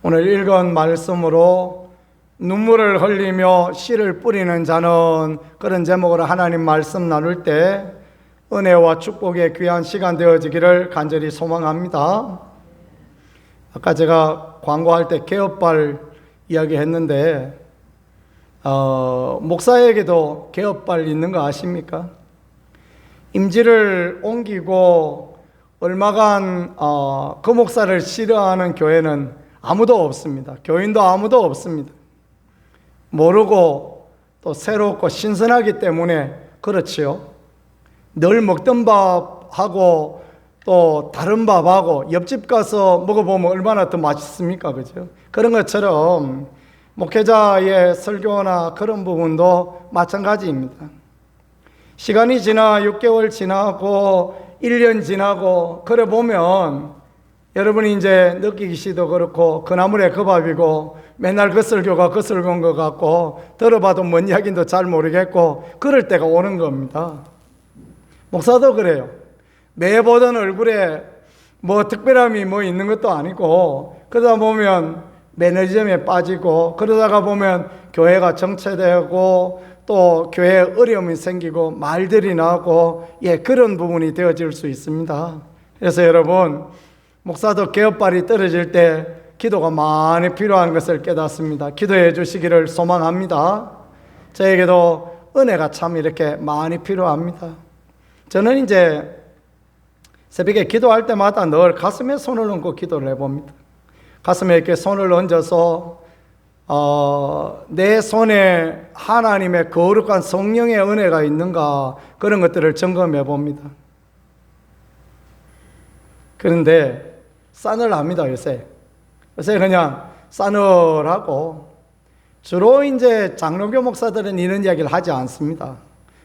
오늘 읽은 말씀으로 눈물을 흘리며 씨를 뿌리는 자는, 그런 제목으로 하나님 말씀 나눌 때 은혜와 축복의 귀한 시간 되어지기를 간절히 소망합니다. 아까 제가 광고할 때 개업발 이야기했는데 목사에게도 개업발 있는 거 아십니까? 임지를 옮기고 얼마간 그 목사를 싫어하는 교회는 아무도 없습니다. 교인도 아무도 없습니다. 모르고 또 새롭고 신선하기 때문에 그렇지요. 늘 먹던 밥하고 또 다른 밥하고 옆집 가서 먹어보면 얼마나 더 맛있습니까? 그죠? 그런 것처럼 목회자의 설교나 그런 부분도 마찬가지입니다. 시간이 지나 6개월 지나고 1년 지나고 그래 보면 여러분이 이제 느끼시도 그렇고 그 나물에 그 밥이고 맨날 그 설교가 그 설교인 것 같고 들어봐도 뭔 이야기인도 잘 모르겠고 그럴 때가 오는 겁니다. 목사도 그래요. 매 보던 얼굴에 뭐 특별함이 뭐 있는 것도 아니고 그러다 보면 매너리즘에 빠지고 그러다가 보면 교회가 정체되고 또 교회에 어려움이 생기고 말들이 나고 그런 부분이 되어질 수 있습니다. 그래서 여러분, 목사도 개업발이 떨어질 때 기도가 많이 필요한 것을 깨닫습니다. 기도해 주시기를 소망합니다. 저에게도 은혜가 참 이렇게 많이 필요합니다. 저는 이제 새벽에 기도할 때마다 늘 가슴에 손을 얹고 기도를 해봅니다. 가슴에 이렇게 손을 얹어서 내 손에 하나님의 거룩한 성령의 은혜가 있는가 그런 것들을 점검해 봅니다. 그런데 싸늘합니다. 요새 그냥 싸늘하고 주로 이제 장로교 목사들은 이런 이야기를 하지 않습니다.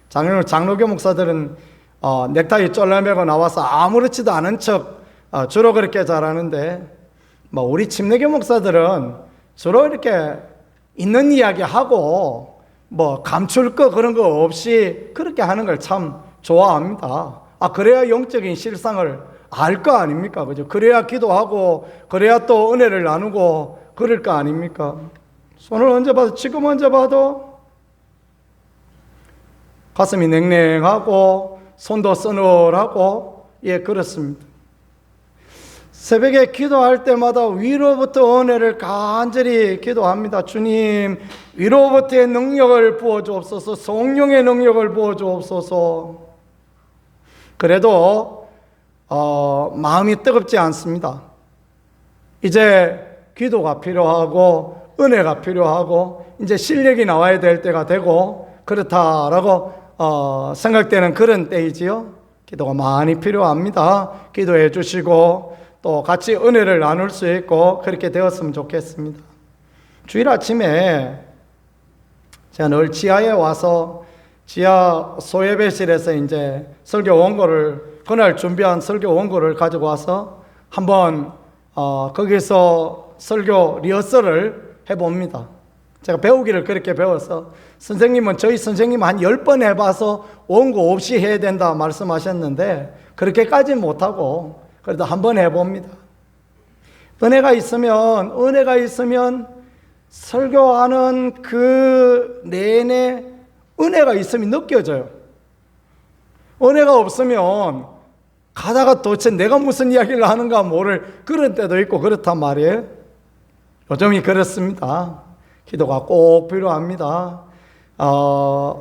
장로교 목사들은 넥타이 쫄라매고 나와서 아무렇지도 않은 척 주로 그렇게 잘하는데 우리 침례교 목사들은 주로 이렇게 있는 이야기 하고 감출 거 그런 거 없이 그렇게 하는 걸 참 좋아합니다. 그래야 영적인 실상을 알 거 아닙니까? 그죠? 그래야 기도하고 그래야 또 은혜를 나누고 그럴 거 아닙니까? 손을 얹어봐도 지금 얹어봐도 가슴이 냉랭하고 손도 서늘하고 그렇습니다. 새벽에 기도할 때마다 위로부터 은혜를 간절히 기도합니다. 주님, 위로부터의 능력을 부어주옵소서, 성령의 능력을 부어주옵소서. 그래도 마음이 뜨겁지 않습니다. 이제 기도가 필요하고 은혜가 필요하고 이제 실력이 나와야 될 때가 되고 그렇다라고 생각되는 그런 때이지요. 기도가 많이 필요합니다. 기도해 주시고 또 같이 은혜를 나눌 수 있고 그렇게 되었으면 좋겠습니다. 주일 아침에 제가 늘 지하에 와서 지하 소예배실에서 이제 설교 원고를 그날 준비한 설교 원고를 가지고 와서 한번 거기서 설교 리허설을 해봅니다. 제가 배우기를 그렇게 배워서 선생님은 저희 선생님 한 10번 해봐서 원고 없이 해야 된다 말씀하셨는데 그렇게까지는 못하고 그래도 한번 해봅니다. 은혜가 있으면 설교하는 그 내내 은혜가 있음이 느껴져요. 은혜가 없으면 가다가 도대체 내가 무슨 이야기를 하는가 모를 그런 때도 있고 그렇단 말이에요. 요즘이 그렇습니다. 기도가 꼭 필요합니다.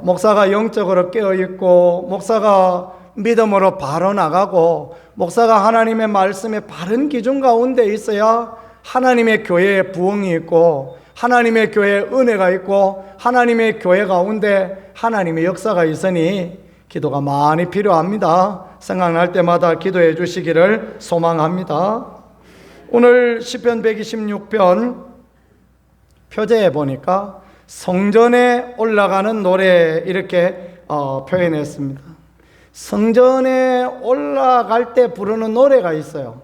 목사가 영적으로 깨어있고 목사가 믿음으로 바로 나가고 목사가 하나님의 말씀의 바른 기준 가운데 있어야 하나님의 교회에 부흥이 있고 하나님의 교회에 은혜가 있고 하나님의 교회 가운데 하나님의 역사가 있으니 기도가 많이 필요합니다. 생각날 때마다 기도해 주시기를 소망합니다. 오늘 시편 126편 표제에 보니까 성전에 올라가는 노래 이렇게 표현했습니다. 성전에 올라갈 때 부르는 노래가 있어요.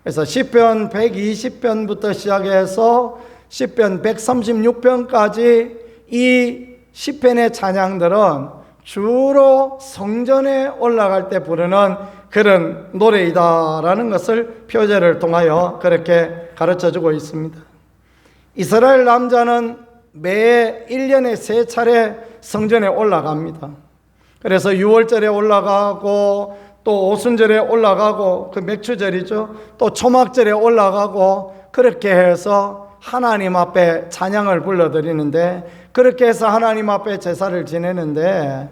그래서 시편 120편부터 시작해서 시편 136편까지 이 시편의 찬양들은 주로 성전에 올라갈 때 부르는 그런 노래이다라는 것을 표제를 통하여 그렇게 가르쳐주고 있습니다. 이스라엘 남자는 매 1년에 3차례 성전에 올라갑니다. 그래서 6월절에 올라가고 또 오순절에 올라가고 그 맥추절이죠. 또 초막절에 올라가고 그렇게 해서 하나님 앞에 찬양을 불러드리는데, 그렇게 해서 하나님 앞에 제사를 지내는데,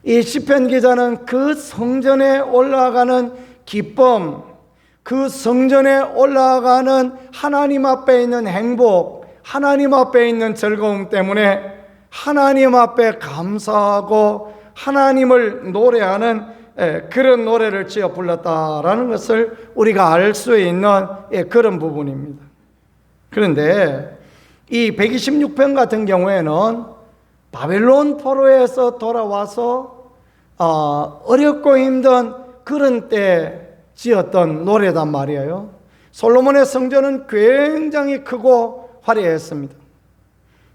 이 시편 기자는 그 성전에 올라가는 기쁨, 그 성전에 올라가는 하나님 앞에 있는 행복, 하나님 앞에 있는 즐거움 때문에 하나님 앞에 감사하고 하나님을 노래하는 그런 노래를 지어 불렀다라는 것을 우리가 알 수 있는 그런 부분입니다. 그런데 이 126편 같은 경우에는 바벨론 포로에서 돌아와서 어렵고 힘든 그런 때 지었던 노래단 말이에요. 솔로몬의 성전은 굉장히 크고 화려했습니다.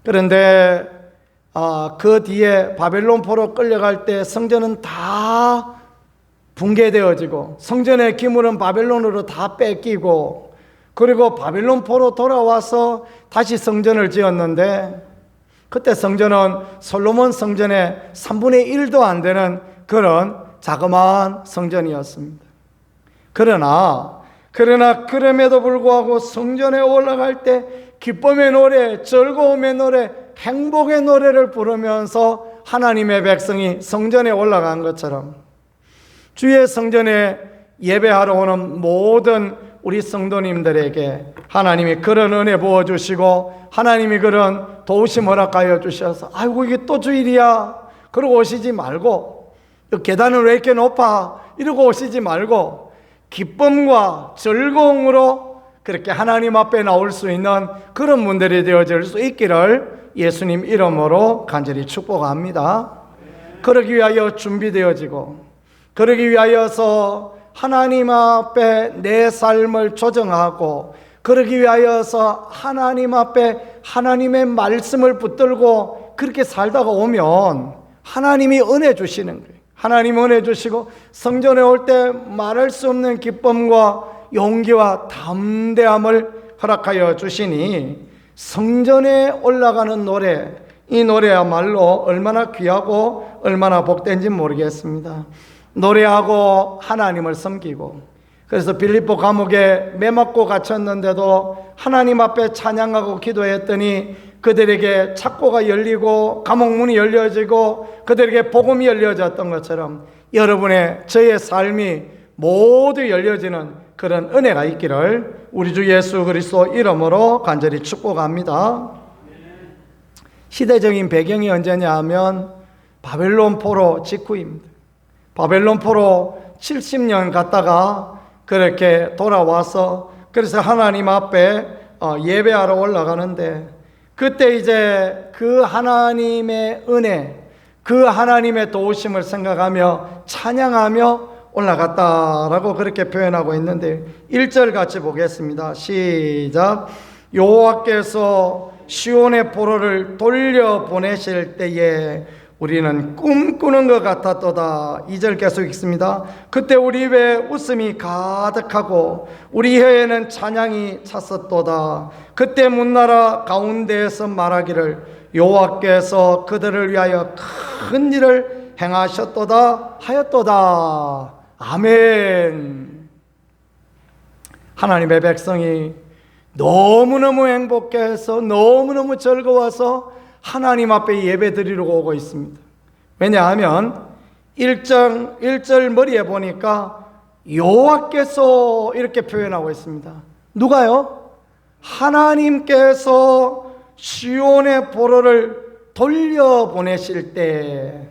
그런데 그 뒤에 바벨론 포로 끌려갈 때 성전은 다 붕괴되어지고 성전의 기물은 바벨론으로 다 뺏기고, 그리고 바벨론 포로 돌아와서 다시 성전을 지었는데, 그때 성전은 솔로몬 성전의 3분의 1도 안 되는 그런 자그마한 성전이었습니다. 그러나 그럼에도 불구하고 성전에 올라갈 때 기쁨의 노래, 즐거움의 노래, 행복의 노래를 부르면서 하나님의 백성이 성전에 올라간 것처럼 주의 성전에 예배하러 오는 모든 우리 성도님들에게 하나님이 그런 은혜 부어주시고 하나님이 그런 도우심 허락하여 주셔서, 아이고 이게 또 주일이야 그러고 오시지 말고, 계단은 왜 이렇게 높아 이러고 오시지 말고, 기쁨과 즐거움으로 그렇게 하나님 앞에 나올 수 있는 그런 분들이 되어질 수 있기를 예수님 이름으로 간절히 축복합니다. 그러기 위하여 준비되어지고, 그러기 위하여서 하나님 앞에 내 삶을 조정하고, 그러기 위하여서 하나님 앞에 하나님의 말씀을 붙들고 그렇게 살다가 오면 하나님이 은혜 주시는 거예요. 하나님 은혜 주시고 성전에 올 때 말할 수 없는 기쁨과 용기와 담대함을 허락하여 주시니, 성전에 올라가는 노래, 이 노래야말로 얼마나 귀하고 얼마나 복된지 모르겠습니다. 노래하고 하나님을 섬기고, 그래서 빌립보 감옥에 매맞고 갇혔는데도 하나님 앞에 찬양하고 기도했더니 그들에게 창고가 열리고 감옥문이 열려지고 그들에게 복음이 열려졌던 것처럼 여러분의 저의 삶이 모두 열려지는 그런 은혜가 있기를 우리 주 예수 그리스도 이름으로 간절히 축복합니다. 시대적인 배경이 언제냐 하면 바벨론 포로 직후입니다. 바벨론 포로 70년 갔다가 그렇게 돌아와서 그래서 하나님 앞에 예배하러 올라가는데, 그때 이제 그 하나님의 은혜, 그 하나님의 도우심을 생각하며 찬양하며 올라갔다라고 그렇게 표현하고 있는데, 1절 같이 보겠습니다. 시작. 여호와께서 시온의 포로를 돌려보내실 때에 우리는 꿈꾸는 것 같았도다. 2절 계속 읽습니다. 그때 우리 입에 웃음이 가득하고 우리 혀에는 찬양이 찼었도다. 그때 문나라 가운데에서 말하기를 여호와께서 그들을 위하여 큰 일을 행하셨도다 하였도다. 아멘. 하나님의 백성이 너무너무 행복해서 너무너무 즐거워서 하나님 앞에 예배 드리려고 오고 있습니다. 왜냐하면 1절 머리에 보니까 여호와께서 이렇게 표현하고 있습니다. 누가요? 하나님께서 시온의 포로를 돌려보내실 때,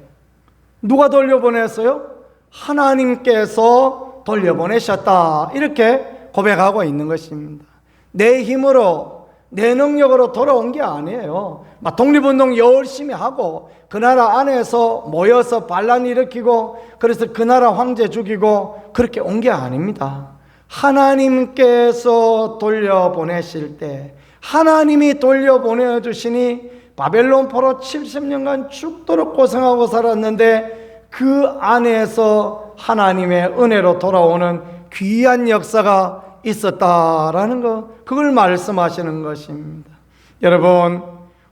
누가 돌려보냈어요? 하나님께서 돌려보내셨다, 이렇게 고백하고 있는 것입니다. 내 힘으로 내 능력으로 돌아온 게 아니에요. 막 독립운동 열심히 하고 그 나라 안에서 모여서 반란 일으키고 그래서 그 나라 황제 죽이고 그렇게 온 게 아닙니다. 하나님께서 돌려보내실 때, 하나님이 돌려보내주시니 바벨론 포로 70년간 죽도록 고생하고 살았는데 그 안에서 하나님의 은혜로 돌아오는 귀한 역사가 있었다라는 거, 그걸 말씀하시는 것입니다. 여러분,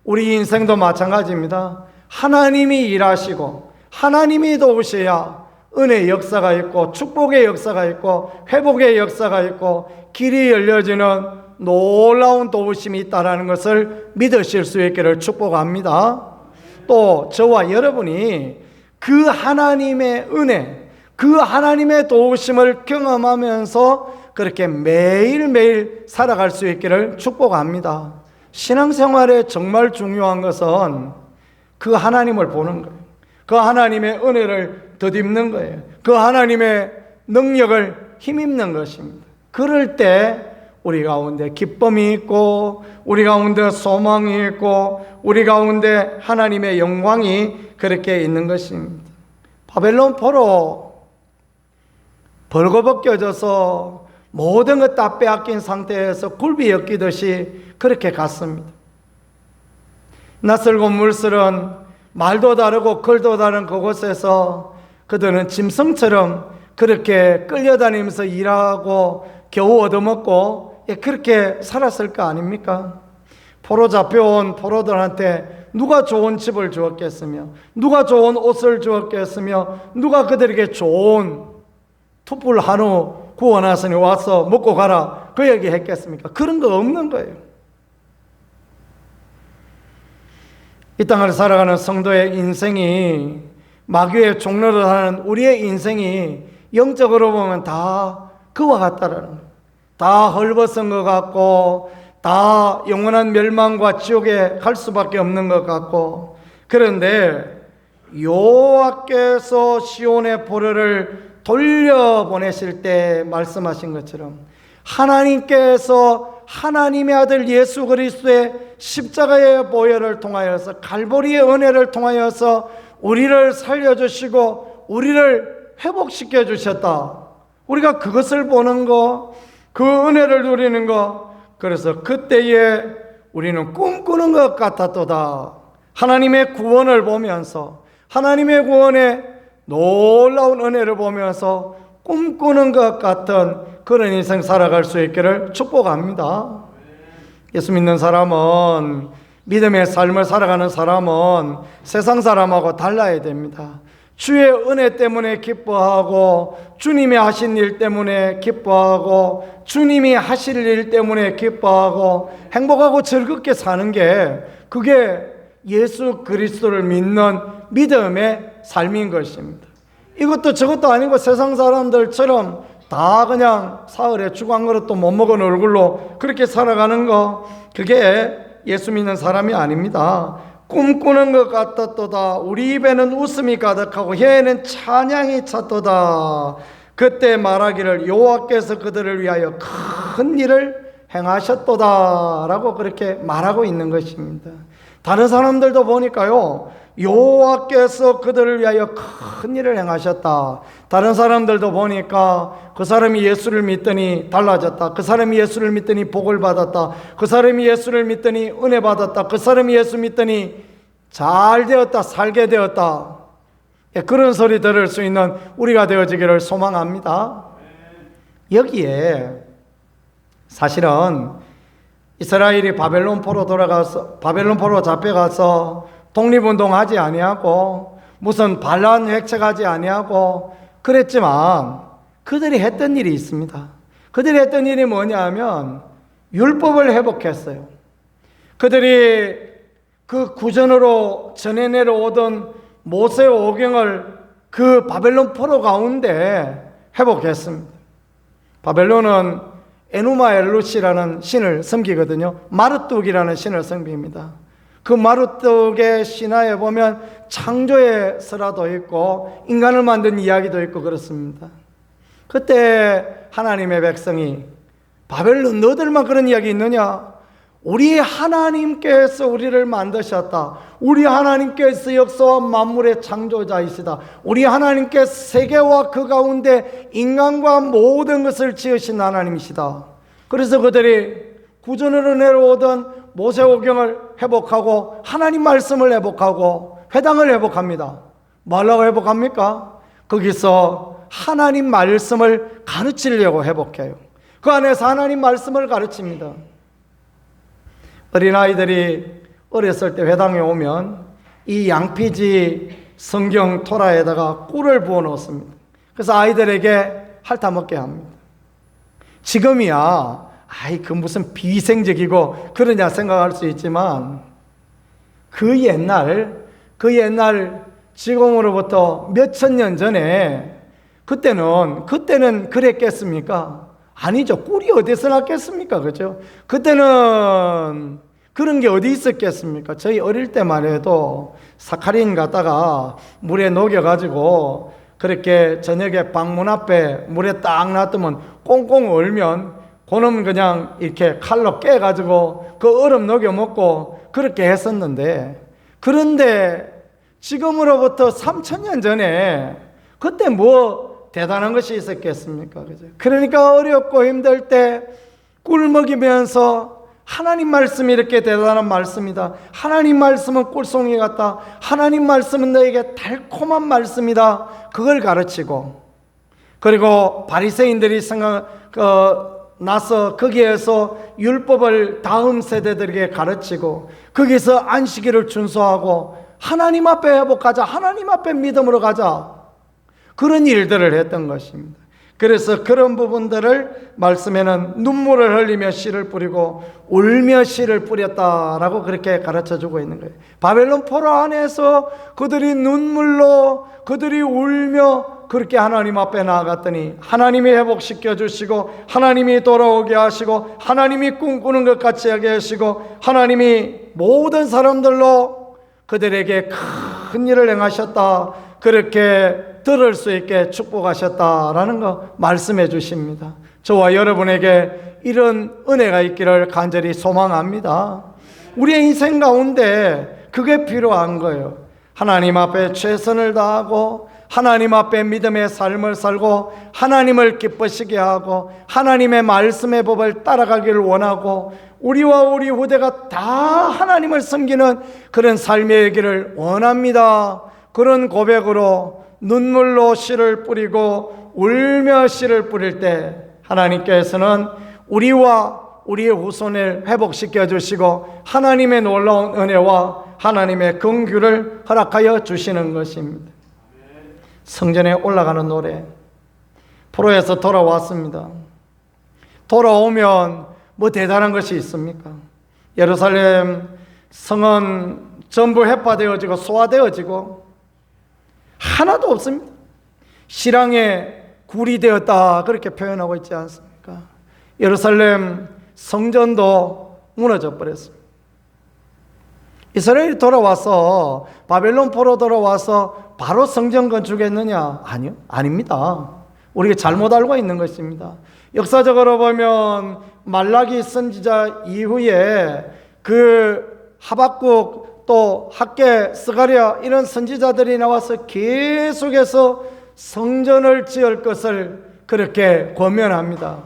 우리 인생도 마찬가지입니다. 하나님이 일하시고 하나님이 도우셔야 은혜의 역사가 있고 축복의 역사가 있고 회복의 역사가 있고 길이 열려지는 놀라운 도우심이 있다는 것을 믿으실 수 있기를 축복합니다. 또 저와 여러분이 그 하나님의 은혜, 그 하나님의 도우심을 경험하면서 그렇게 매일매일 살아갈 수 있기를 축복합니다. 신앙생활에 정말 중요한 것은 그 하나님을 보는 거예요. 그 하나님의 은혜를 덧입는 거예요. 그 하나님의 능력을 힘입는 것입니다. 그럴 때 우리 가운데 기쁨이 있고 우리 가운데 소망이 있고 우리 가운데 하나님의 영광이 그렇게 있는 것입니다. 바벨론 포로 벌거벗겨져서 모든 것 다 빼앗긴 상태에서 굴비 엮이듯이 그렇게 갔습니다. 낯설고 물스런 말도 다르고 글도 다른 그곳에서 그들은 짐승처럼 그렇게 끌려다니면서 일하고 겨우 얻어먹고 그렇게 살았을 거 아닙니까? 포로 잡혀온 포로들한테 누가 좋은 집을 주었겠으며 누가 좋은 옷을 주었겠으며 누가 그들에게 좋은 툭불 한우 구워놨으니 와서 먹고 가라 그 얘기 했겠습니까? 그런 거 없는 거예요. 이 땅을 살아가는 성도의 인생이 마귀의 종로를 하는 우리의 인생이 영적으로 보면 다 그와 같다라는 거예요. 다 헐벗은 것 같고 다 영원한 멸망과 지옥에 갈 수밖에 없는 것 같고, 그런데 여호와께서 시온의 보혈을 돌려보내실 때 말씀하신 것처럼 하나님께서 하나님의 아들 예수 그리스도의 십자가의 보혈을 통하여서 갈보리의 은혜를 통하여서 우리를 살려주시고 우리를 회복시켜 주셨다. 우리가 그것을 보는 거, 그 은혜를 누리는 거, 그래서 그때에 우리는 꿈꾸는 것 같았도다. 하나님의 구원을 보면서 하나님의 구원의 놀라운 은혜를 보면서 꿈꾸는 것 같은 그런 인생 살아갈 수 있기를 축복합니다. 예수 믿는 사람은, 믿음의 삶을 살아가는 사람은 세상 사람하고 달라야 됩니다. 주의 은혜 때문에 기뻐하고 주님이 하신 일 때문에 기뻐하고 주님이 하실 일 때문에 기뻐하고 행복하고 즐겁게 사는 게, 그게 예수 그리스도를 믿는 믿음의 삶인 것입니다. 이것도 저것도 아니고 세상 사람들처럼 다 그냥 사흘에 죽 한 그릇도 못 먹은 얼굴로 그렇게 살아가는 거, 그게 예수 믿는 사람이 아닙니다. 꿈꾸는 것 같았도다. 우리 입에는 웃음이 가득하고 혀에는 찬양이 찼도다. 그때 말하기를 여호와께서 그들을 위하여 큰 일을 행하셨도다 라고 그렇게 말하고 있는 것입니다. 다른 사람들도 보니까요, 여호와께서 그들을 위하여 큰 일을 행하셨다. 다른 사람들도 보니까 그 사람이 예수를 믿더니 달라졌다. 그 사람이 예수를 믿더니 복을 받았다. 그 사람이 예수를 믿더니 은혜 받았다. 그 사람이 예수 믿더니 잘 되었다, 살게 되었다. 그런 소리 들을 수 있는 우리가 되어지기를 소망합니다. 여기에 사실은 이스라엘이 바벨론 포로 잡혀가서 독립운동하지 아니하고 무슨 반란 획책하지 아니하고 그랬지만 그들이 했던 일이 있습니다. 그들이 했던 일이 뭐냐면 율법을 회복했어요. 그들이 그 구전으로 전해 내려오던 모세 오경을 그 바벨론 포로 가운데 회복했습니다. 바벨론은 에누마 엘루시라는 신을 섬기거든요. 마르뚝이라는 신을 섬깁니다. 그 마르뚝의 신화에 보면 창조의 설화도 있고 인간을 만든 이야기도 있고 그렇습니다. 그때 하나님의 백성이 바벨론 너들만 그런 이야기 있느냐? 우리 하나님께서 우리를 만드셨다. 우리 하나님께서 역사와 만물의 창조자이시다. 우리 하나님께서 세계와 그 가운데 인간과 모든 것을 지으신 하나님이시다. 그래서 그들이 구전으로 내려오던 모세오경을 회복하고 하나님 말씀을 회복하고 회당을 회복합니다. 뭐라고 회복합니까? 거기서 하나님 말씀을 가르치려고 회복해요. 그 안에서 하나님 말씀을 가르칩니다. 어린아이들이 어렸을 때 회당에 오면 이 양피지 성경 토라에다가 꿀을 부어 놓습니다. 그래서 아이들에게 핥아먹게 합니다. 지금이야 그 무슨 비위생적이고 그러냐 생각할 수 있지만 그 옛날 지금으로부터 몇천 년 전에 그때는 그랬겠습니까? 아니죠. 꿀이 어디서 났겠습니까? 그죠? 그때는 그런 게 어디 있었겠습니까? 저희 어릴 때만 해도 사카린 갖다가 물에 녹여가지고 그렇게 저녁에 방문 앞에 물에 딱 놔두면 꽁꽁 얼면 그놈 그냥 이렇게 칼로 깨가지고 그 얼음 녹여 먹고 그렇게 했었는데, 그런데 지금으로부터 3,000년 전에 그때 뭐 대단한 것이 있었겠습니까? 그죠? 그러니까 어렵고 힘들 때 꿀 먹이면서 하나님 말씀이 이렇게 대단한 말씀이다. 하나님 말씀은 꿀송이 같다. 하나님 말씀은 너에게 달콤한 말씀이다. 그걸 가르치고, 그리고 바리새인들이 나서 거기에서 율법을 다음 세대들에게 가르치고 거기서 안식일을 준수하고 하나님 앞에 회복하자, 하나님 앞에 믿음으로 가자, 그런 일들을 했던 것입니다. 그래서 그런 부분들을 말씀에는 눈물을 흘리며 씨를 뿌리고 울며 씨를 뿌렸다라고 그렇게 가르쳐주고 있는 거예요. 바벨론 포로 안에서 그들이 눈물로, 그들이 울며 그렇게 하나님 앞에 나아갔더니 하나님이 회복시켜 주시고, 하나님이 돌아오게 하시고, 하나님이 꿈꾸는 것 같이 하게 하시고, 하나님이 모든 사람들로 그들에게 큰 일을 행하셨다, 그렇게 들을 수 있게 축복하셨다라는 거 말씀해 주십니다. 저와 여러분에게 이런 은혜가 있기를 간절히 소망합니다. 우리의 인생 가운데 그게 필요한 거예요. 하나님 앞에 최선을 다하고 하나님 앞에 믿음의 삶을 살고 하나님을 기쁘시게 하고 하나님의 말씀의 법을 따라가기를 원하고 우리와 우리 후대가 다 하나님을 섬기는 그런 삶의 길을 원합니다. 그런 고백으로 눈물로 씨를 뿌리고 울며 씨를 뿌릴 때 하나님께서는 우리와 우리의 후손을 회복시켜 주시고 하나님의 놀라운 은혜와 하나님의 긍휼을 허락하여 주시는 것입니다. 성전에 올라가는 노래, 포로에서 돌아왔습니다. 돌아오면 뭐 대단한 것이 있습니까? 예루살렘 성은 전부 해파되어지고 소화되어지고 하나도 없습니다. 실황에 굴이 되었다, 그렇게 표현하고 있지 않습니까? 예루살렘 성전도 무너져 버렸습니다. 이스라엘이 돌아와서, 바벨론 포로 돌아와서 바로 성전 건축했느냐? 아니요, 아닙니다. 우리가 잘못 알고 있는 것입니다. 역사적으로 보면 말라기 선지자 이후에 그 하박국, 또 학개, 스가랴 이런 선지자들이 나와서 계속해서 성전을 지을 것을 그렇게 권면합니다.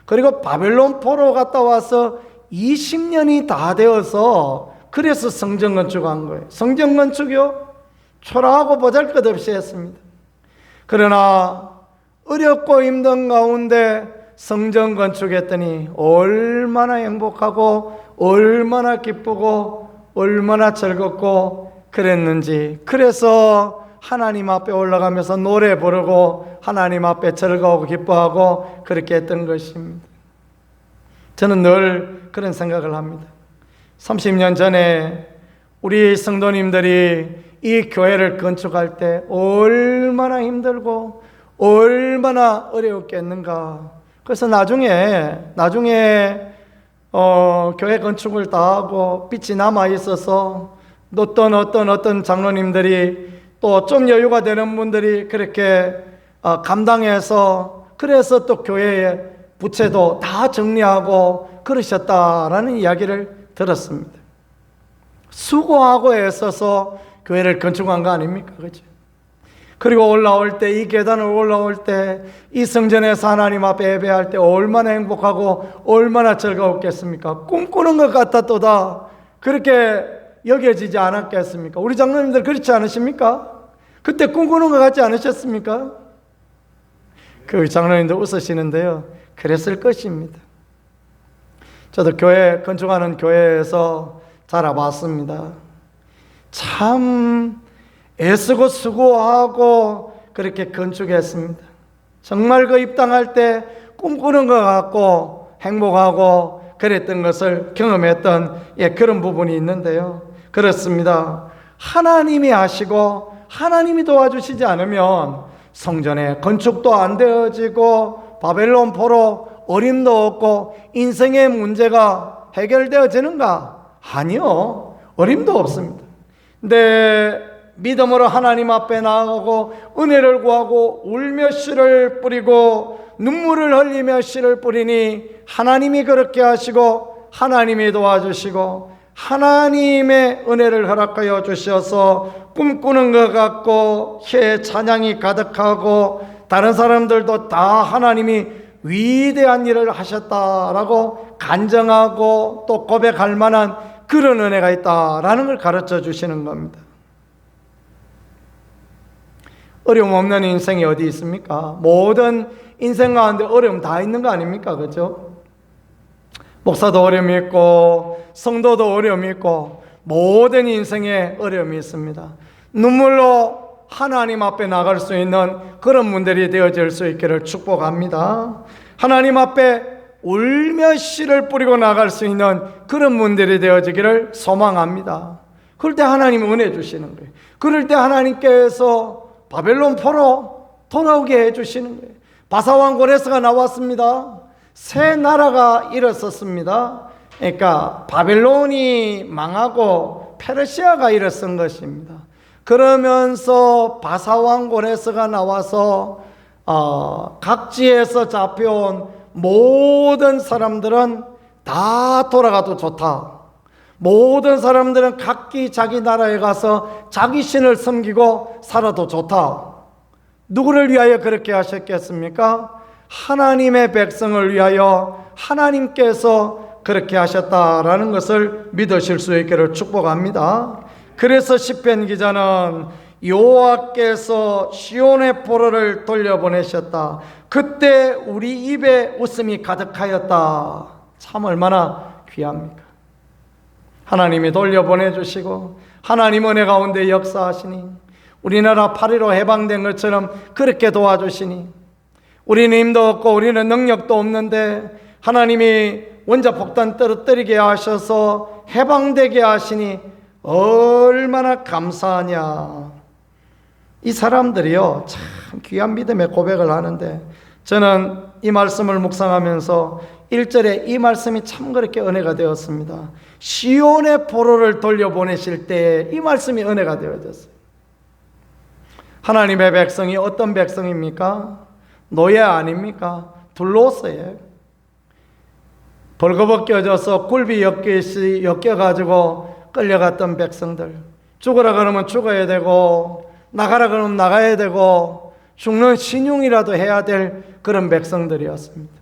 그리고 바벨론 포로 갔다 와서 20년이 다 되어서 그래서 성전 건축한 거예요. 성전 건축이요? 초라하고 보잘것없이 했습니다. 그러나 어렵고 힘든 가운데 성전 건축했더니 얼마나 행복하고 얼마나 기쁘고 얼마나 즐겁고 그랬는지. 그래서 하나님 앞에 올라가면서 노래 부르고 하나님 앞에 즐거워하고 기뻐하고 그렇게 했던 것입니다. 저는 늘 그런 생각을 합니다. 30년 전에 우리 성도님들이 이 교회를 건축할 때 얼마나 힘들고 얼마나 어려웠겠는가. 그래서 나중에 교회 건축을 다 하고 빛이 남아 있어서 어떤 장로님들이 또 좀 여유가 되는 분들이 그렇게 감당해서, 그래서 또 교회의 부채도 다 정리하고 그러셨다라는 이야기를 들었습니다. 수고하고 애써서 교회를 건축한 거 아닙니까? 그렇죠? 그리고 올라올 때, 이 계단을 올라올 때, 이 성전에서 하나님 앞에 예배할 때 얼마나 행복하고 얼마나 즐거웠겠습니까? 꿈꾸는 것 같았도다, 그렇게 여겨지지 않았겠습니까? 우리 장로님들 그렇지 않으십니까? 그때 꿈꾸는 것 같지 않으셨습니까? 그 장로님도 웃으시는데요. 그랬을 것입니다. 저도 교회, 건축하는 교회에서 자라봤습니다. 참 애쓰고 수고하고 그렇게 건축했습니다. 정말 그 입당할 때 꿈꾸는 것 같고 행복하고 그랬던 것을 경험했던 그런 부분이 있는데요. 그렇습니다. 하나님이 하시고 하나님이 도와주시지 않으면 성전의 건축도 안 되어지고 바벨론 포로 어림도 없고 인생의 문제가 해결되어지는가? 아니요. 어림도 없습니다. 근데 믿음으로 하나님 앞에 나아가고 은혜를 구하고 울며 씨를 뿌리고 눈물을 흘리며 씨를 뿌리니 하나님이 그렇게 하시고 하나님이 도와주시고 하나님의 은혜를 허락하여 주셔서 꿈꾸는 것 같고 혀에 찬양이 가득하고 다른 사람들도 다 하나님이 위대한 일을 하셨다라고 간증하고 또 고백할 만한 그런 은혜가 있다라는 걸 가르쳐 주시는 겁니다. 어려움 없는 인생이 어디 있습니까? 모든 인생 가운데 어려움 다 있는 거 아닙니까? 그죠? 목사도 어려움이 있고 성도도 어려움이 있고 모든 인생에 어려움이 있습니다. 눈물로 하나님 앞에 나갈 수 있는 그런 분들이 되어질 수 있기를 축복합니다. 하나님 앞에 울며 씨를 뿌리고 나갈 수 있는 그런 분들이 되어지기를 소망합니다. 그럴 때 하나님은 은혜 주시는 거예요. 그럴 때 하나님께서 바벨론 포로 돌아오게 해주시는 거예요. 바사왕 고레스가 나왔습니다. 새 나라가 일어섰습니다. 그러니까 바벨론이 망하고 페르시아가 일어선 것입니다. 그러면서 바사왕 고레스가 나와서 각지에서 잡혀온 모든 사람들은 다 돌아가도 좋다. 모든 사람들은 각기 자기 나라에 가서 자기 신을 섬기고 살아도 좋다. 누구를 위하여 그렇게 하셨겠습니까? 하나님의 백성을 위하여 하나님께서 그렇게 하셨다라는 것을 믿으실 수 있기를 축복합니다. 그래서 시편 기자는 여호와께서 시온의 포로를 돌려보내셨다. 그때 우리 입에 웃음이 가득하였다. 참 얼마나 귀합니까? 하나님이 돌려보내주시고 하나님 은혜 가운데 역사하시니 우리나라 8.15 해방된 것처럼 그렇게 도와주시니 우리는 힘도 없고 우리는 능력도 없는데 하나님이 원자폭탄 떨어뜨리게 하셔서 해방되게 하시니 얼마나 감사하냐. 이 사람들이요 참 귀한 믿음의 고백을 하는데 저는 이 말씀을 묵상하면서 1절에 이 말씀이 참 그렇게 은혜가 되었습니다. 시온의 포로를 돌려보내실 때 이 말씀이 은혜가 되어졌어요. 하나님의 백성이 어떤 백성입니까? 노예 아닙니까? 둘로서예요. 벌거벗겨져서 굴비 엮여가지고 끌려갔던 백성들, 죽으라 그러면 죽어야 되고 나가라 그러면 나가야 되고 죽는 신용이라도 해야 될 그런 백성들이었습니다.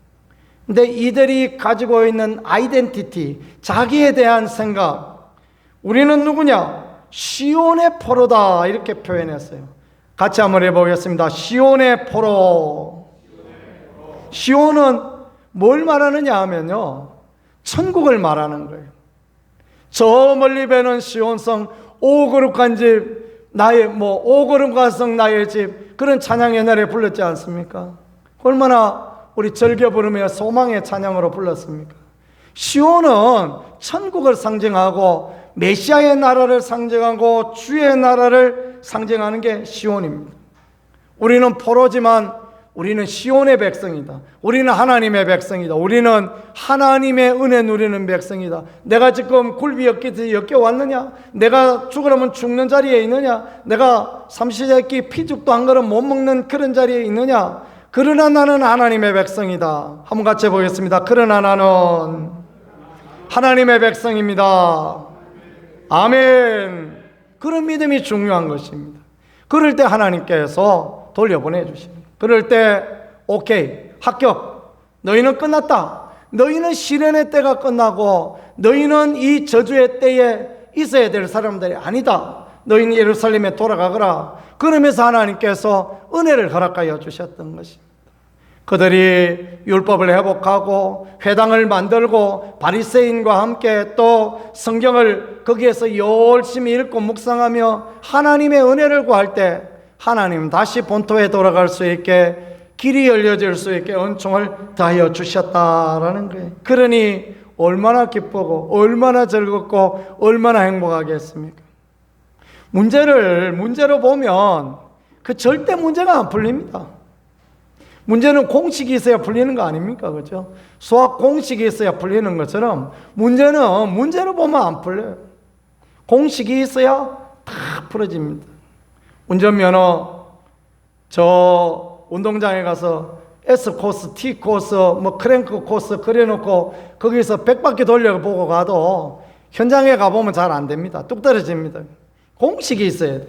근데 이들이 가지고 있는 아이덴티티, 자기에 대한 생각, 우리는 누구냐? 시온의 포로다 이렇게 표현했어요. 같이 한번 해보겠습니다. 시온의 포로. 시온은 뭘 말하느냐 하면요 천국을 말하는 거예요. 저 멀리 배는 시온성, 오 거룩한 집 나의 오 거룩한 성 나의 집, 그런 찬양 옛날에 불렀지 않습니까? 얼마나 우리 즐겨 부르며 소망의 찬양으로 불렀습니까? 시온은 천국을 상징하고 메시아의 나라를 상징하고 주의 나라를 상징하는 게 시온입니다. 우리는 포로지만 우리는 시온의 백성이다. 우리는 하나님의 백성이다. 우리는 하나님의 은혜 누리는 백성이다. 내가 지금 굴비 엮여 왔느냐? 내가 죽으려면 죽는 자리에 있느냐? 내가 삼시세끼 피죽도 한 그릇 못 먹는 그런 자리에 있느냐? 그러나 나는 하나님의 백성이다. 한번 같이 해보겠습니다. 그러나 나는 하나님의 백성입니다. 아멘. 그런 믿음이 중요한 것입니다. 그럴 때 하나님께서 돌려보내 주십니다. 그럴 때 오케이, 합격. 너희는 끝났다. 너희는 시련의 때가 끝나고 너희는 이 저주의 때에 있어야 될 사람들이 아니다. 너희는 예루살렘에 돌아가거라. 그러면서 하나님께서 은혜를 허락하여 주셨던 것입니다. 그들이 율법을 회복하고 회당을 만들고 바리새인과 함께 또 성경을 거기에서 열심히 읽고 묵상하며 하나님의 은혜를 구할 때 하나님 다시 본토에 돌아갈 수 있게 길이 열려질 수 있게 은총을 더하여 주셨다라는 거예요. 그러니 얼마나 기쁘고 얼마나 즐겁고 얼마나 행복하겠습니까? 문제로 보면 그 절대 문제가 안 풀립니다. 문제는 공식이 있어야 풀리는 거 아닙니까? 그죠? 수학 공식이 있어야 풀리는 것처럼 문제는 문제로 보면 안 풀려요. 공식이 있어야 다 풀어집니다. 운전면허 저 운동장에 가서 S코스, T코스, 뭐 크랭크 코스 그려놓고 거기서 100바퀴 돌려보고 가도 현장에 가보면 잘 안 됩니다. 뚝 떨어집니다. 공식이 있어야 돼요.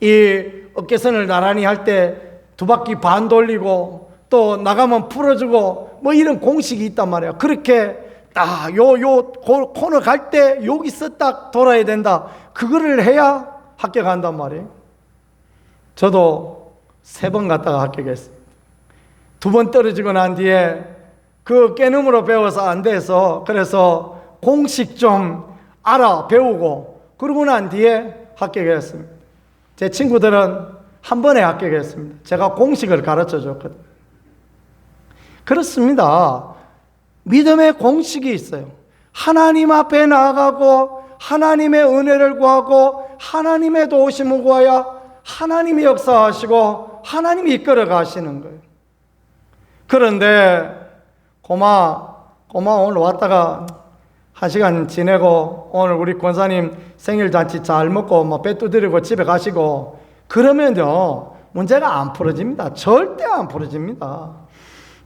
이 어깨선을 나란히 할 때 2바퀴 반 돌리고 또 나가면 풀어주고 뭐 이런 공식이 있단 말이에요. 그렇게 딱 코너 갈 때 여기서 딱 돌아야 된다. 그거를 해야 합격한단 말이에요. 저도 3번 갔다가 합격했습니다. 2번 떨어지고 난 뒤에 그 깨늠으로 배워서 안 돼서 그래서 공식 좀 알아 배우고 그러고 난 뒤에 합격했습니다. 제 친구들은 한 번에 합격했습니다. 제가 공식을 가르쳐 줬거든요. 그렇습니다. 믿음의 공식이 있어요. 하나님 앞에 나아가고 하나님의 은혜를 구하고 하나님의 도우심을 구하여 하나님이 역사하시고 하나님이 이끌어 가시는 거예요. 그런데 고마 오늘 왔다가 1시간 지내고 오늘 우리 권사님 생일잔치 잘 먹고 뭐 배 두드리고 집에 가시고 그러면요 문제가 안 풀어집니다. 절대 안 풀어집니다.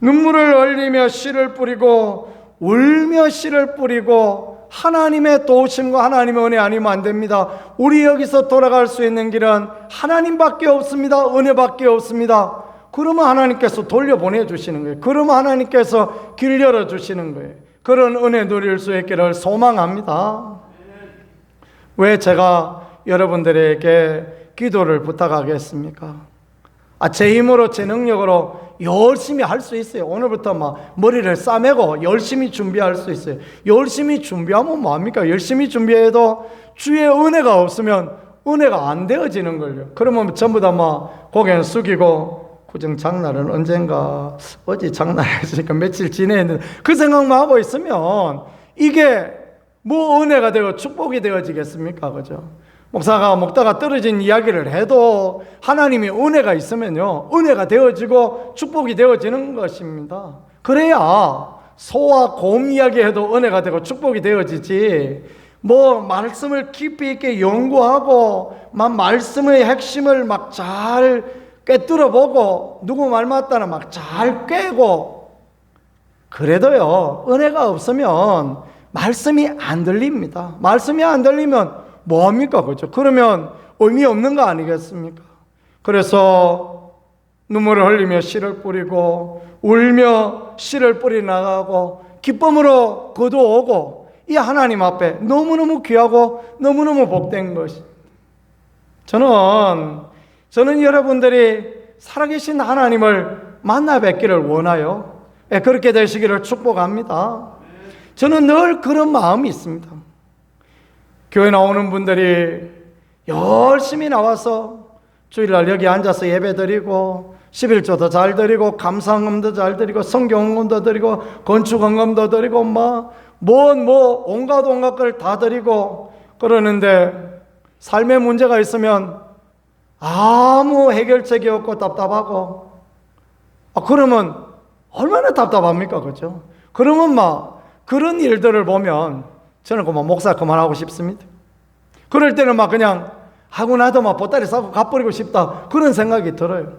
눈물을 흘리며 씨를 뿌리고 울며 씨를 뿌리고 하나님의 도우심과 하나님의 은혜 아니면 안 됩니다. 우리 여기서 돌아갈 수 있는 길은 하나님밖에 없습니다. 은혜밖에 없습니다. 그러면 하나님께서 돌려보내 주시는 거예요. 그러면 하나님께서 길 열어주시는 거예요. 그런 은혜 누릴 수 있기를 소망합니다. 왜 제가 여러분들에게 기도를 부탁하겠습니까? 제 힘으로 제 능력으로 열심히 할 수 있어요. 오늘부터 막 머리를 싸매고 열심히 준비할 수 있어요. 열심히 준비하면 뭐합니까? 열심히 준비해도 주의 은혜가 없으면 은혜가 안 되어지는 걸요. 그러면 전부 다 막 고개는 숙이고 구정 장날은 언젠가 어제 장날했으니까 며칠 지내는데 그 생각만 하고 있으면 이게 뭐 은혜가 되고 축복이 되어지겠습니까? 그죠? 목사가 먹다가 떨어진 이야기를 해도 하나님의 은혜가 있으면요 은혜가 되어지고 축복이 되어지는 것입니다. 그래야 소와 곰 이야기해도 은혜가 되고 축복이 되어지지 뭐 말씀을 깊이 있게 연구하고 막 말씀의 핵심을 막 잘 꿰뚫어 보고 누구 말 맞다나 막 잘 꿰고 그래도요 은혜가 없으면 말씀이 안 들립니다. 말씀이 안 들리면 뭐합니까? 그죠? 그러면 의미 없는 거 아니겠습니까? 그래서 눈물을 흘리며 씨를 뿌리고 울며 씨를 뿌리 나가고 기쁨으로 거두어오고 이 하나님 앞에 너무너무 귀하고 너무너무 복된 것이 저는 여러분들이 살아계신 하나님을 만나 뵙기를 원하요. 그렇게 되시기를 축복합니다. 저는 늘 그런 마음이 있습니다. 교회 나오는 분들이 열심히 나와서 주일날 여기 앉아서 예배 드리고 11조도 잘 드리고 감사헌금도 잘 드리고 성경헌금도 드리고 건축헌금도 드리고 온갖 걸 다 드리고 그러는데 삶에 문제가 있으면 아무 해결책이 없고 답답하고 그러면 얼마나 답답합니까? 그죠? 그러면 그런 일들을 보면 저는 그만 목사 그만하고 싶습니다. 그럴 때는 그냥 하고 나도 보따리 싸고 가버리고 싶다 그런 생각이 들어요.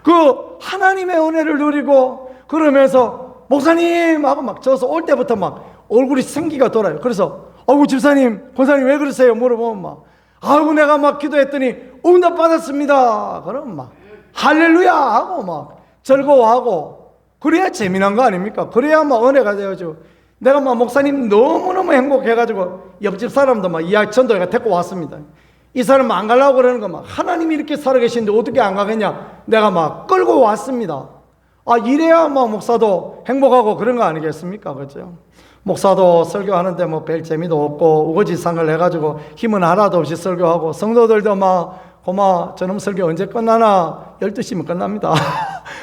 그 하나님의 은혜를 누리고 그러면서 목사님 하고 저서 올 때부터 얼굴이 생기가 돌아요. 그래서 아이고 집사님 권사님 왜 그러세요? 물어보면 아이고 내가 기도했더니 응답 받았습니다. 그럼 할렐루야 하고 즐거워하고 그래야 재미난 거 아닙니까? 그래야 은혜가 되어지고 내가 막 목사님 너무너무 행복해가지고 옆집 사람도 막 이야기 전도회가 데리고 왔습니다. 이 사람 안 가려고 그러는 거 막 하나님이 이렇게 살아계신데 어떻게 안 가겠냐. 내가 막 끌고 왔습니다. 이래야 뭐 목사도 행복하고 그런 거 아니겠습니까? 그죠? 목사도 설교하는데 뭐 별 재미도 없고 우거지상을 해가지고 힘은 하나도 없이 설교하고 성도들도 막 고마 저놈 설교 언제 끝나나 12시면 끝납니다.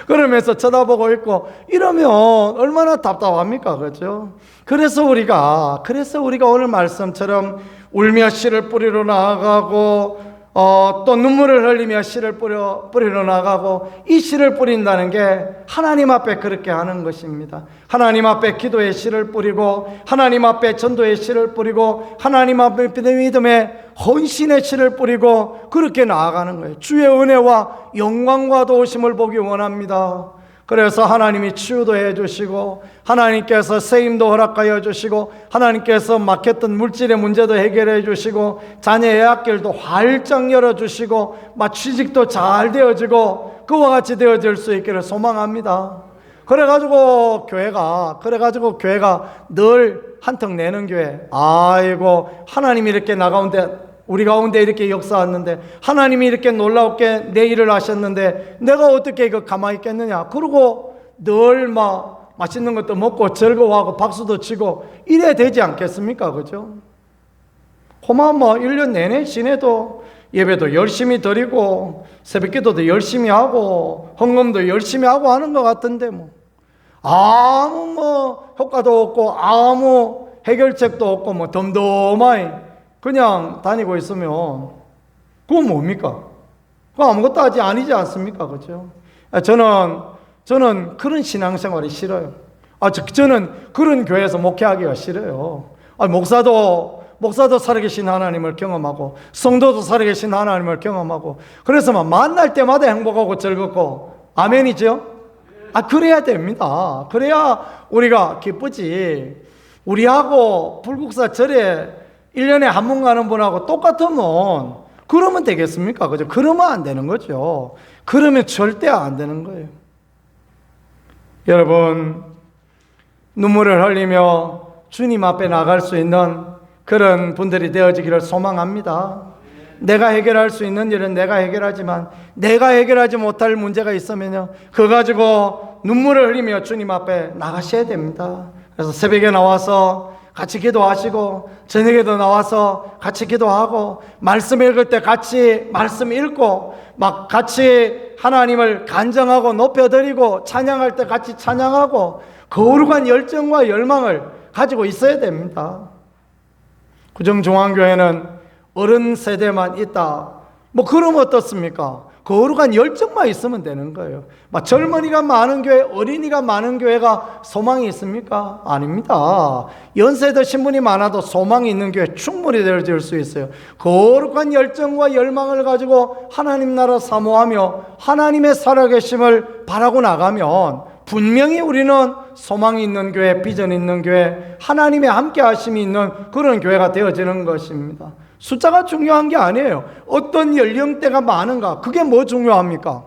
그러면서 쳐다보고 있고 이러면 얼마나 답답합니까? 그죠? 그래서 우리가 오늘 말씀처럼 울며 씨를 뿌리러 나아가고 또 눈물을 흘리며 씨를 뿌리러 나가고 이 씨를 뿌린다는 게 하나님 앞에 그렇게 하는 것입니다. 하나님 앞에 기도의 씨를 뿌리고 하나님 앞에 전도의 씨를 뿌리고 하나님 앞에 믿음의 헌신의 씨를 뿌리고 그렇게 나아가는 거예요. 주의 은혜와 영광과 도우심을 보기 원합니다. 그래서 하나님이 치유도 해주시고 하나님께서 세임도 허락하여 주시고 하나님께서 막혔던 물질의 문제도 해결해 주시고 자녀 예약길도 활짝 열어주시고 취직도 잘 되어지고 그와 같이 되어질 수 있기를 소망합니다. 그래가지고 교회가 늘 한턱 내는 교회. 아이고 하나님이 이렇게 우리 가운데 이렇게 역사하는데 하나님이 이렇게 놀랍게 내 일을 하셨는데 내가 어떻게 이거 가만히 있겠느냐. 그러고 늘 맛있는 것도 먹고 즐거워하고 박수도 치고 이래야 되지 않겠습니까? 그죠? 고마워 1년 내내 지내도 예배도 열심히 드리고 새벽기도도 열심히 하고 헌금도 열심히 하고 하는 것 같은데 아무 효과도 없고 아무 해결책도 없고 덤덤하게 그냥 다니고 있으면 그건 뭡니까? 그거 아무것도 아니지 않습니까? 그죠? 저는 그런 신앙생활이 싫어요. 저는 그런 교회에서 목회하기가 싫어요. 목사도 살아계신 하나님을 경험하고 성도도 살아계신 하나님을 경험하고 그래서 만날 때마다 행복하고 즐겁고 아멘이죠? 그래야 됩니다. 그래야 우리가 기쁘지. 우리하고 불국사 절에 1년에 한 번 가는 분하고 똑같으면 그러면 되겠습니까? 그죠? 그러면 안 되는 거죠. 그러면 절대 안 되는 거예요. 여러분, 눈물을 흘리며 주님 앞에 나갈 수 있는 그런 분들이 되어지기를 소망합니다. 내가 해결할 수 있는 일은 내가 해결하지만 내가 해결하지 못할 문제가 있으면요, 그거 가지고 눈물을 흘리며 주님 앞에 나가셔야 됩니다. 그래서 새벽에 나와서 같이 기도하시고 저녁에도 나와서 같이 기도하고 말씀 읽을 때 같이 말씀 읽고 같이 하나님을 간정하고 높여드리고 찬양할 때 같이 찬양하고 거룩한 열정과 열망을 가지고 있어야 됩니다. 구정중앙교회는 어른 세대만 있다. 그러면 어떻습니까? 거룩한 열정만 있으면 되는 거예요. 젊은이가 많은 교회, 어린이가 많은 교회가 소망이 있습니까? 아닙니다. 연세 드신 분이 많아도 소망이 있는 교회 충분히 되어질 수 있어요. 거룩한 열정과 열망을 가지고 하나님 나라 사모하며 하나님의 살아계심을 바라고 나가면 분명히 우리는 소망이 있는 교회, 비전 있는 교회, 하나님의 함께 하심이 있는 그런 교회가 되어지는 것입니다. 숫자가 중요한 게 아니에요. 어떤 연령대가 많은가, 그게 뭐 중요합니까?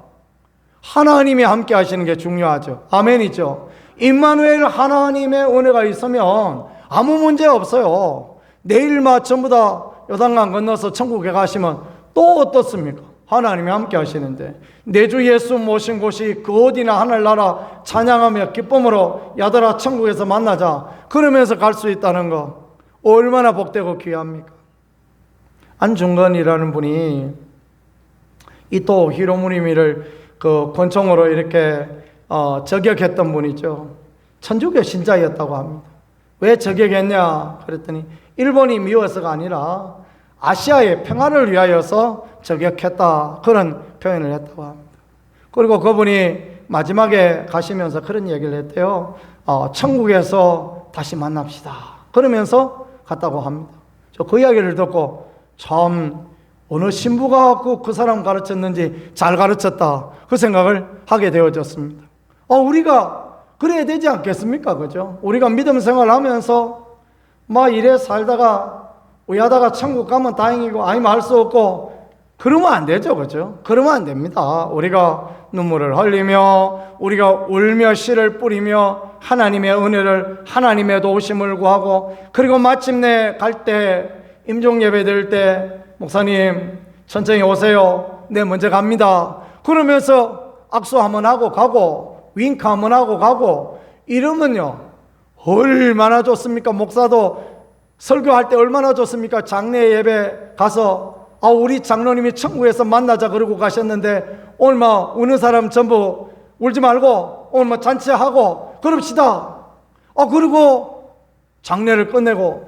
하나님이 함께 하시는 게 중요하죠. 아멘이죠. 임마누엘 하나님의 은혜가 있으면 아무 문제 없어요. 내일 전부 다 요단강 건너서 천국에 가시면 또 어떻습니까? 하나님이 함께 하시는데 내 주 예수 모신 곳이 그 어디나 하늘나라 찬양하며 기쁨으로 야들아 천국에서 만나자 그러면서 갈 수 있다는 거 얼마나 복되고 귀합니까? 안중건이라는 분이 이토 히로무리미를 권총으로 이렇게 저격했던 분이죠. 천주교 신자였다고 합니다. 왜 저격했냐 그랬더니 일본이 미워서가 아니라 아시아의 평화를 위하여서 저격했다, 그런 표현을 했다고 합니다. 그리고 그분이 마지막에 가시면서 그런 얘기를 했대요. 천국에서 다시 만납시다 그러면서 갔다고 합니다. 저 그 이야기를 듣고 참 어느 신부가 그 사람 가르쳤는지 잘 가르쳤다, 그 생각을 하게 되어졌습니다. 우리가 그래야 되지 않겠습니까? 그죠? 우리가 믿음 생활하면서 이래 살다가 우야다가 천국 가면 다행이고 아니면 할 수 없고 그러면 안 되죠, 그죠? 그러면 안 됩니다. 우리가 눈물을 흘리며, 우리가 울며 씨를 뿌리며, 하나님의 은혜를, 하나님의 도우심을 구하고, 그리고 마침내 갈 때, 임종 예배 드릴 때, 목사님, 천천히 오세요. 네, 먼저 갑니다. 그러면서 악수 한번 하고 가고, 윙크 한번 하고 가고, 이러면요, 얼마나 좋습니까? 목사도 설교할 때 얼마나 좋습니까? 장례 예배 가서 우리 장로님이 천국에서 만나자 그러고 가셨는데 오늘 막 우는 사람 전부 울지 말고 오늘 뭐 잔치하고 그럽시다. 그리고 장례를 끝내고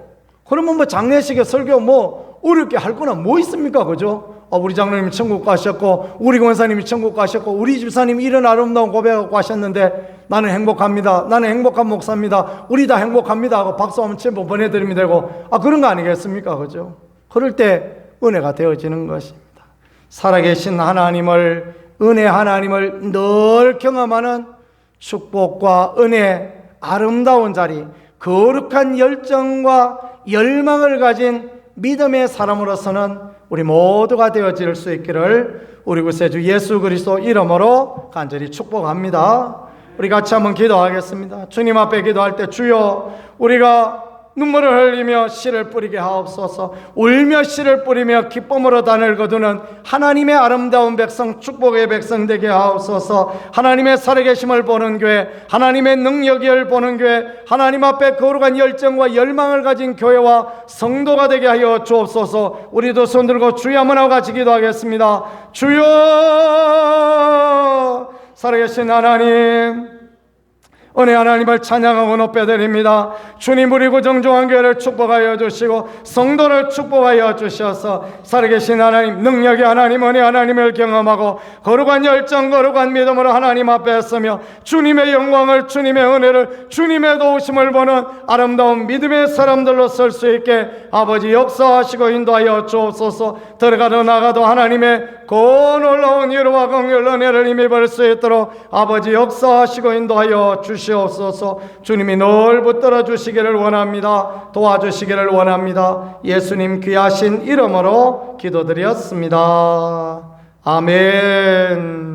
그러면 뭐 장례식에 설교 뭐 어렵게 할 거나 뭐 있습니까? 그죠? 우리 장로님이 천국 가셨고 우리 권사님이 천국 가셨고 우리 집사님이 이런 아름다운 고백하고 하셨는데 나는 행복합니다. 나는 행복한 목사입니다. 우리 다 행복합니다 하고 박수 한번 첨부 보내드리면 되고 그런 거 아니겠습니까? 그죠? 그럴 때 은혜가 되어지는 것입니다. 살아계신 하나님을, 은혜 하나님을 늘 경험하는 축복과 은혜, 아름다운 자리, 거룩한 열정과 열망을 가진 믿음의 사람으로서는 우리 모두가 되어질 수 있기를 우리 구세주 예수 그리스도 이름으로 간절히 축복합니다. 우리 같이 한번 기도하겠습니다. 주님 앞에 기도할 때 주여, 우리가 눈물을 흘리며 씨를 뿌리게 하옵소서. 울며 씨를 뿌리며 기쁨으로 단을 거두는 하나님의 아름다운 백성, 축복의 백성 되게 하옵소서. 하나님의 살아계심을 보는 교회, 하나님의 능력을 보는 교회, 하나님 앞에 거룩한 열정과 열망을 가진 교회와 성도가 되게 하여 주옵소서. 우리도 손 들고 주여 한번 하고 같이 기도하겠습니다. 주여, 살아계신 하나님, 은혜 하나님을 찬양하고 높여드립니다. 주님, 우리 구정중앙 교회를 축복하여 주시고 성도를 축복하여 주셔서 살아계신 하나님, 능력의 하나님, 은혜 하나님을 경험하고 거룩한 열정, 거룩한 믿음으로 하나님 앞에 서며 주님의 영광을, 주님의 은혜를, 주님의 도우심을 보는 아름다운 믿음의 사람들로 설 수 있게 아버지 역사하시고 인도하여 주옵소서. 들어가도 나가도 하나님의 그 놀라운 위로와 긍휼 은혜를 힘입을 수 있도록 아버지 역사하시고 인도하여 주시옵소서. 주님이 늘 붙들어 주시기를 원합니다. 도와주시기를 원합니다. 예수님 귀하신 이름으로 기도드렸습니다. 아멘.